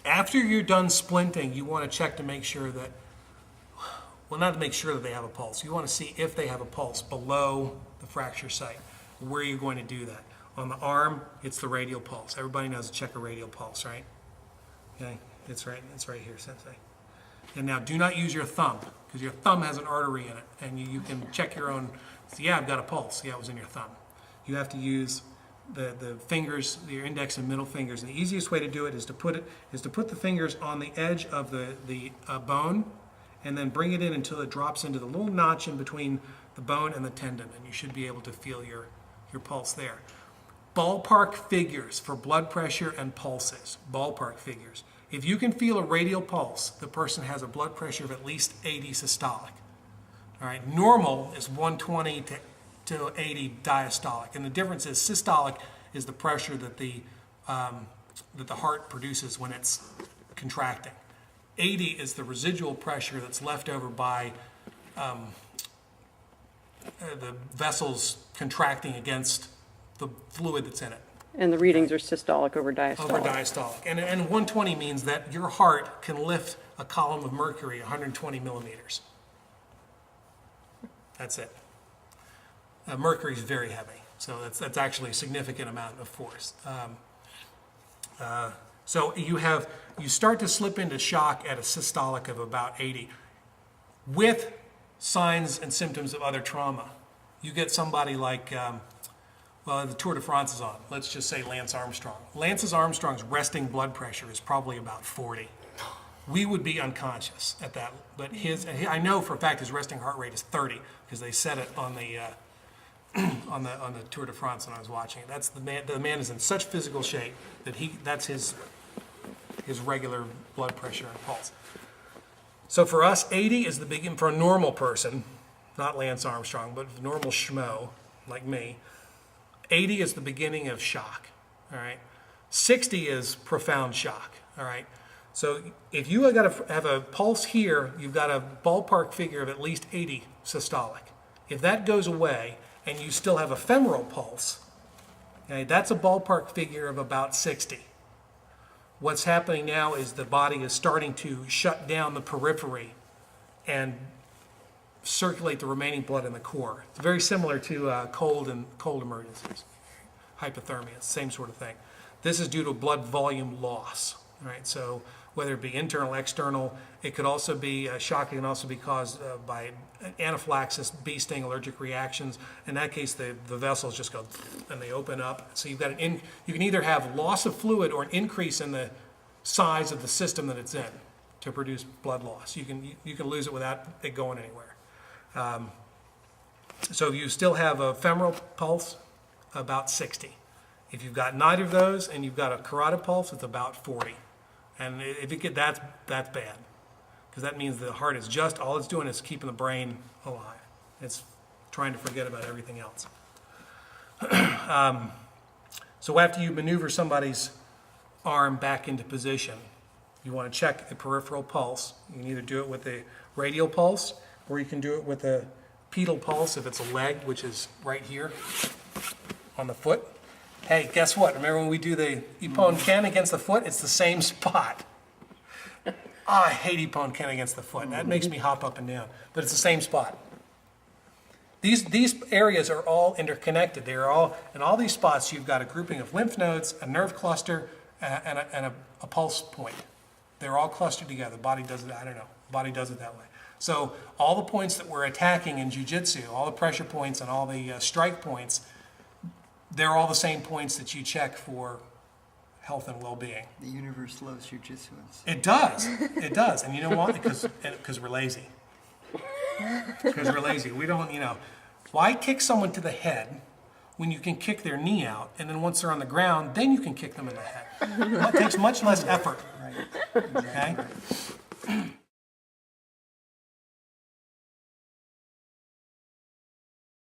After you're done splinting, you want to check to make sure that, well, not to make sure that they have a pulse. You want to see if they have a pulse below the fracture site. Where are you going to do that? On the arm, it's the radial pulse. Everybody knows to check a radial pulse, right? Okay, it's right here, Sensei. And now do not use your thumb, because your thumb has an artery in it, and you can check your own. So yeah, I've got a pulse. Yeah, it was in your thumb. You have to use the fingers, your index and middle fingers. And the easiest way to do it is to put the fingers on the edge of the bone, and then bring it in until it drops into the little notch in between the bone and the tendon, and you should be able to feel your pulse there. Ballpark figures for blood pressure and pulses. Ballpark figures. If you can feel a radial pulse, the person has a blood pressure of at least 80 systolic. All right, normal is 120 to 80 diastolic, and the difference is systolic is the pressure that the heart produces when it's contracting. 80 is the residual pressure that's left over by the vessels contracting against the fluid that's in it. And the readings are systolic over diastolic. Over diastolic. And 120 means that your heart can lift a column of mercury 120 millimeters. That's it. Mercury is very heavy, so that's actually a significant amount of force. So you start to slip into shock at a systolic of about 80 with signs and symptoms of other trauma. You get somebody like, well, the Tour de France is on. Let's just say Lance Armstrong. Lance Armstrong's resting blood pressure is probably about 40. We would be unconscious at that, but I know for a fact his resting heart rate is 30 because they said it on the on the Tour de France when I was watching it. That's the man is in such physical shape that that's his regular blood pressure and pulse. So for us, 80 is the beginning for a normal person, not Lance Armstrong, but a normal schmo like me. 80 is the beginning of shock. All right, 60 is profound shock. All right. So if you have a pulse here, you've got a ballpark figure of at least 80 systolic. If that goes away and you still have a femoral pulse, okay, that's a ballpark figure of about 60. What's happening now is the body is starting to shut down the periphery and circulate the remaining blood in the core. It's very similar to cold emergencies, hypothermia, same sort of thing. This is due to blood volume loss. All right, so whether it be internal, external, it could also be shock. It can also be caused by anaphylaxis, bee sting, allergic reactions. In that case, the vessels just go and they open up. So you've got you can either have loss of fluid or an increase in the size of the system that it's in to produce blood loss. You can lose it without it going anywhere. So you still have a femoral pulse, about 60. If you've got neither of those and you've got a carotid pulse, it's about 40. And if you get that's bad, because that means the heart is just, all it's doing is keeping the brain alive. It's trying to forget about everything else. So after you maneuver somebody's arm back into position, you want to check the peripheral pulse. You can either do it with the radial pulse, or you can do it with a pedal pulse if it's a leg, which is right here on the foot. Hey, guess what? Remember when we do the Ippon Ken against the foot? It's the same spot. I hate Ippon Ken against the foot. That makes me hop up and down. But it's the same spot. These areas are all interconnected. They are all, in all these spots, you've got a grouping of lymph nodes, a nerve cluster, and a pulse point. They're all clustered together. The body does it, I don't know. The body does it that way. So all the points that we're attacking in Ju-Jitsu, all the pressure points and all the strike points, they're all the same points that you check for health and well-being. The universe loves Ju-Jitsuans. It does. It does. And you know what? Because we're lazy. Because we're lazy. We don't, why kick someone to the head when you can kick their knee out, and then once they're on the ground, then you can kick them in the head? Well, it takes much less effort. Right. Exactly. Okay?